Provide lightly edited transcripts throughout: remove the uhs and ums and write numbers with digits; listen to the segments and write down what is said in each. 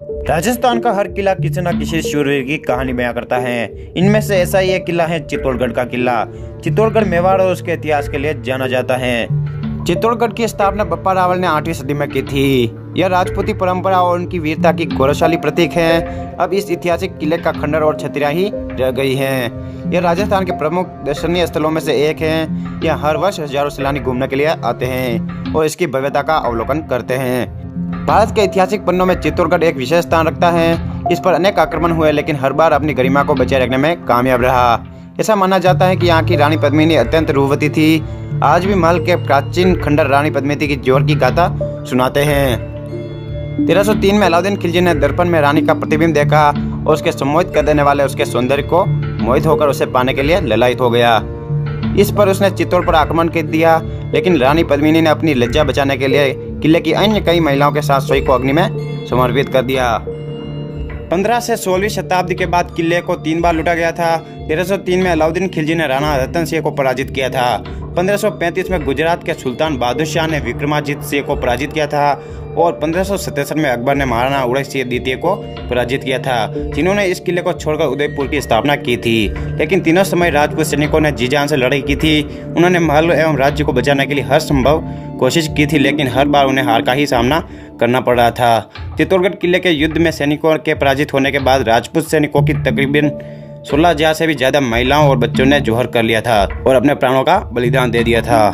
राजस्थान का हर किला किसी न किसी शूरवीर की कहानी बयां करता है। इनमें से ऐसा ही एक किला है चित्तौड़गढ़ का किला। चित्तौड़गढ़ मेवाड़ और उसके इतिहास के लिए जाना जाता है। चित्तौड़गढ़ की स्थापना बप्पा रावल ने 8वीं सदी में की थी। यह राजपूती परंपरा और उनकी वीरता की गौरवशाली प्रतीक है। अब इस ऐतिहासिक किले का खंडर और छतरियां ही रह गई हैं। यह राजस्थान के प्रमुख दर्शनीय स्थलों में से एक है। यह हर वर्ष हजारों सैलानी घूमने के लिए आते हैं और इसकी भव्यता का अवलोकन करते हैं। भारत के ऐतिहासिक पन्नों में चित्तौड़गढ़ एक विशेष स्थान रखता है। इस पर अनेक आक्रमण हुए, लेकिन हर बार अपनी गरिमा को बचाए रखने में कामयाब रहा। ऐसा माना जाता है कि यहाँ की रानी पद्मिनी अत्यंत रूपवती थी। आज भी महल के प्राचीन खंडर रानी पद्मिनी की जोर की गाथा सुनाते हैं। 1303 में अलाउद्दीन खिलजी ने दर्पण में रानी का प्रतिबिंब देखा और उसके सम्मोहित कर देने वाले उसके सौंदर्य को मोहित होकर उसे पाने के लिए ललायित हो गया। इस पर उसने चित्तौड़ पर आक्रमण कर दिया, लेकिन रानी पद्मिनी ने अपनी लज्जा बचाने के लिए किले की अन्य कई महिलाओं के साथ सोई को अग्नि में समर्पित कर दिया। 15 से 16वीं शताब्दी के बाद किले को 3 बार लूटा गया था। 1303 में अलाउद्दीन खिलजी ने राणा रतन सिंह को पराजित किया था। 1535 में गुजरात के सुल्तान बहादुर शाह ने विक्रमादित्य सिंह को पराजित किया था और 1567 में अकबर ने महाराणा उदय सिंह द्वितीय को पराजित किया था, जिन्होंने इस किले को छोड़कर उदयपुर की स्थापना की थी। लेकिन तीनों समय राजपूत सैनिकों ने जी जान से लड़ाई की थी। उन्होंने महल एवं राज्य को बचाने के लिए हर संभव कोशिश की थी, लेकिन हर बार उन्हें हार का ही सामना करना पड़ रहा था। चित्तौड़गढ़ किले के युद्ध में सैनिकों के पराजित होने के बाद राजपूत सैनिकों की तकरीबन 16,000 से भी ज्यादा महिलाओं और बच्चों ने जोहर कर लिया था और अपने प्राणों का बलिदान दे दिया था।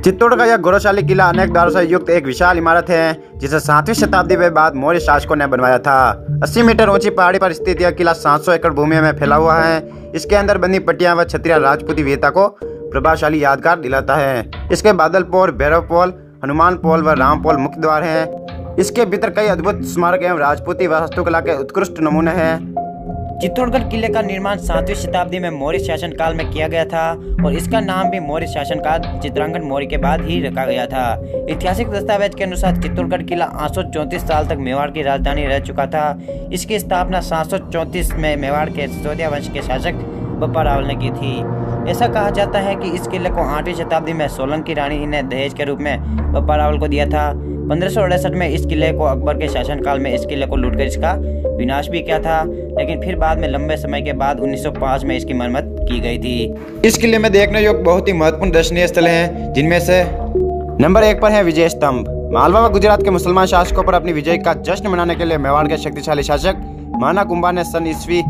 चित्तौड़ का यह गौरवशाली किला अनेक द्वारों से युक्त एक विशाल इमारत है, जिसे 7वीं शताब्दी के बाद मौर्य शासकों ने बनवाया था। 80 मीटर ऊंची पहाड़ी पर स्थित यह किला 700 एकड़ भूमि में फैला हुआ है। इसके अंदर बनी पट्टियां व छतरियां राजपूती वीरता को प्रभावशाली यादगार दिलाता है। इसके बादल पोल, भैरव पोल, हनुमान पोल व राम पोल मुख्य द्वार हैं। इसके भीतर कई अद्भुत स्मारक एवं राजपूती वास्तुकला के उत्कृष्ट नमूने हैं। चित्तौड़गढ़ किले का निर्माण 7वीं शताब्दी में मौर्य शासनकाल में किया गया था और इसका नाम भी मौर्य शासनकाल चित्रांगन मौर्य के बाद ही रखा गया था। ऐतिहासिक दस्तावेज के अनुसार चित्तौड़गढ़ किला 834 साल तक मेवाड़ की राजधानी रह चुका था। इसकी स्थापना 734 में मेवाड़ के सिसोदिया वंश के शासक बप्पा रावल ने की थी। ऐसा कहा जाता है कि इस किले को 8वीं शताब्दी में सोलंकी रानी ने दहेज के रूप में बप्पा रावल को दिया था। 1568 में इस किले को अकबर के शासनकाल में इस किले को लूटकर इसका विनाश भी किया था, लेकिन फिर बाद में लंबे समय के बाद 1905 में इसकी मरम्मत की गई थी। इस किले में देखने योग्य बहुत ही महत्वपूर्ण दर्शनीय स्थल हैं, जिनमें से नंबर 1 पर है विजय स्तंभ। मालवा व गुजरात के मुसलमान शासकों पर अपनी विजय का जश्न मनाने के लिए मेवाड़ के शक्तिशाली शासक माना कुंभा ने सन ईस्वी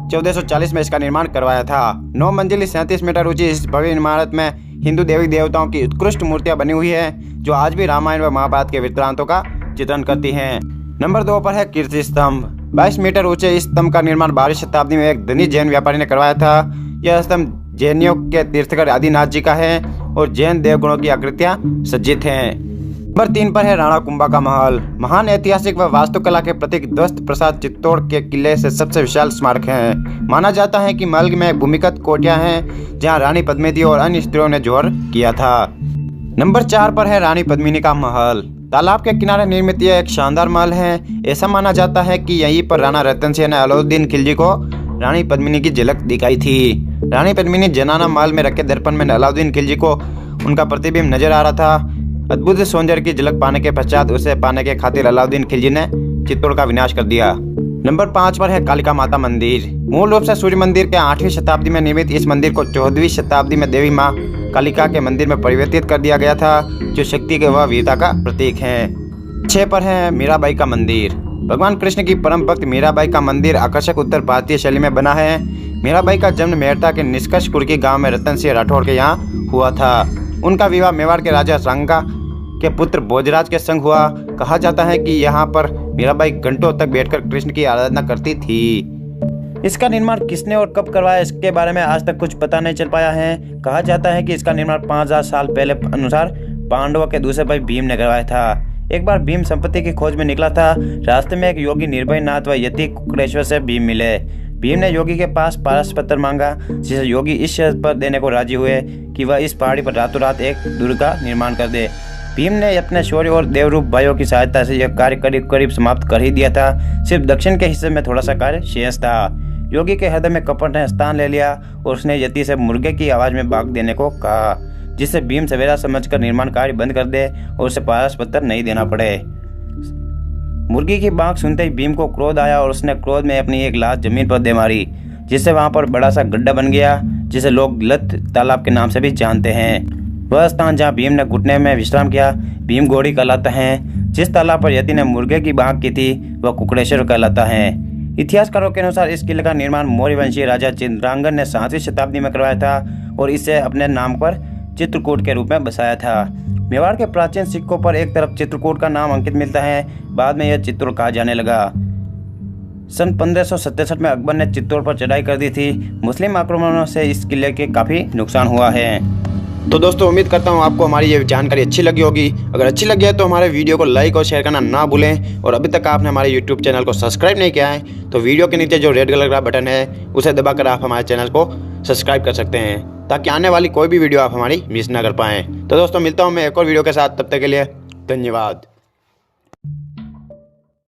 1440 में इसका निर्माण करवाया था। 9 मंजिली 37 मीटर ऊंची इस भव्य इमारत में हिंदू देवी देवताओं की उत्कृष्ट मूर्तियां बनी हुई है, जो आज भी रामायण व महाभारत के वृत्तांतों का चित्रण करती हैं। नंबर 2 पर है कीर्ति स्तंभ। 22 मीटर ऊंचे इस स्तंभ का निर्माण 12वीं शताब्दी में एक धनी जैन व्यापारी ने करवाया था। यह स्तंभ जैनियों के तीर्थकर आदिनाथ जी का है और जैन देवगुणों की आकृतियां सज्जित हैं। नंबर 3 पर है राणा कुंभा का महल। महान ऐतिहासिक व वास्तुकला के प्रतीक ध्वस्त प्रसाद चित्तौड़ के किले से सबसे विशाल स्मारक है। माना जाता है कि महल में भूमिगत कोठियां हैं, जहां रानी पद्मिनी और अन्य स्त्रियों ने जोहर किया था। नंबर 4 पर है रानी पद्मिनी का महल। तालाब के किनारे निर्मित यह एक शानदार महल है। ऐसा माना जाता है कि यहीं पर राणा रतन सिंह ने अलाउद्दीन खिलजी को रानी पद्मिनी की झलक दिखाई थी। रानी पद्मिनी जनाना महल में रखे दर्पण में अलाउद्दीन खिलजी को उनका प्रतिबिंब नजर आ रहा था। अद्भुत सौंदर्य की झलक पाने के पश्चात उसे पाने के खातिर अलाउद्दीन खिलजी ने चित्तौड़ का विनाश कर दिया। नंबर 5 पर है कालिका माता मंदिर। मूल रूप से सूर्य मंदिर के 8वीं शताब्दी में निर्मित इस मंदिर को 14वीं शताब्दी में देवी माँ कालिका के मंदिर में परिवर्तित कर दिया गया था, जो शक्ति के व वीरता का प्रतीक है। 6 पर है मीराबाई का मंदिर। भगवान कृष्ण की परम भक्त मीराबाई का मंदिर आकर्षक उत्तर भारतीय शैली में बना है। मीराबाई का जन्म मेड़ता के निष्कर्ष कुर्की गांव में रतन सिंह राठौड़ के यहाँ हुआ था। उनका विवाह मेवाड़ के राजा रंगा के पुत्र भोजराज के संग हुआ। कहा जाता है कि यहाँ पर मीराबाई घंटों तक बैठकर कृष्ण की आराधना करती थी। इसका निर्माण किसने और कब करवाया, इसके बारे में आज तक कुछ पता नहीं चल पाया है। कहा जाता है कि इसका निर्माण 5000 साल पहले अनुसार पांडवों के दूसरे भाई भीम ने करवाया था। एक बार भीम संपत्ति की खोज में निकला था। रास्ते में एक योगी निर्भय नाथ व यति कुकड़ेश्वर से भीम मिले। भीम ने योगी के पास पारस पत्र मांगा, जिसे योगी इस शर्त पर देने को राजी हुए कि वह इस पहाड़ी पर रातों रात एक दुर्ग का निर्माण कर दे। भीम ने अपने शौर्य और देवरूप भाइयों की सहायता से यह कार्य करीब करीब समाप्त कर ही दिया था। सिर्फ दक्षिण के हिस्से में थोड़ा सा कार्य शेष था। योगी के हृदय में कपट ने स्थान ले लिया और उसने यति से मुर्गे की आवाज में भाग देने को कहा, जिससे भीम सवेरा समझकर निर्माण कार्य बंद कर दे और उसे पारस पत्र नहीं देना पड़े। मुर्गी की बाँग सुनते ही भीम को क्रोध आया और उसने क्रोध में अपनी एक लाश जमीन पर दे मारी, जिससे वहां पर बड़ा सा गड्ढा बन गया, जिसे लोग लत तालाब के नाम से भी जानते हैं। वह स्थान जहां भीम ने घुटने में विश्राम किया भीम गोड़ी कहलाता है। जिस तालाब पर यति ने मुर्गे की बाँग की थी वह कुकड़ेश्वर कहलाता है। इतिहासकारों के अनुसार इस किले का निर्माण मौर्य वंशीय राजा चित्रांगन ने 7वीं शताब्दी में करवाया था और इसे अपने नाम पर चित्रकूट के रूप में बसाया था। मेवाड़ के प्राचीन सिक्कों पर एक तरफ चित्रकूट का नाम अंकित मिलता है, बाद में यह चित्तौड़ कहा जाने लगा। सन 1567 में अकबर ने चित्तौड़ पर चढ़ाई कर दी थी। मुस्लिम आक्रमणों से इस किले के काफ़ी नुकसान हुआ है। तो दोस्तों उम्मीद करता हूँ आपको हमारी ये जानकारी अच्छी लगी होगी। अगर अच्छी लगी है तो हमारे वीडियो को लाइक और शेयर करना ना भूलें, और अभी तक आपने हमारे यूट्यूब चैनल को सब्सक्राइब नहीं किया है तो वीडियो के नीचे जो रेड कलर का बटन है उसे दबाकर आप हमारे चैनल को सब्सक्राइब कर सकते हैं, ताकि आने वाली कोई भी वीडियो आप हमारी मिस ना कर पाएँ। तो दोस्तों मिलता हूँ मैं एक और वीडियो के साथ, तब तक के लिए धन्यवाद।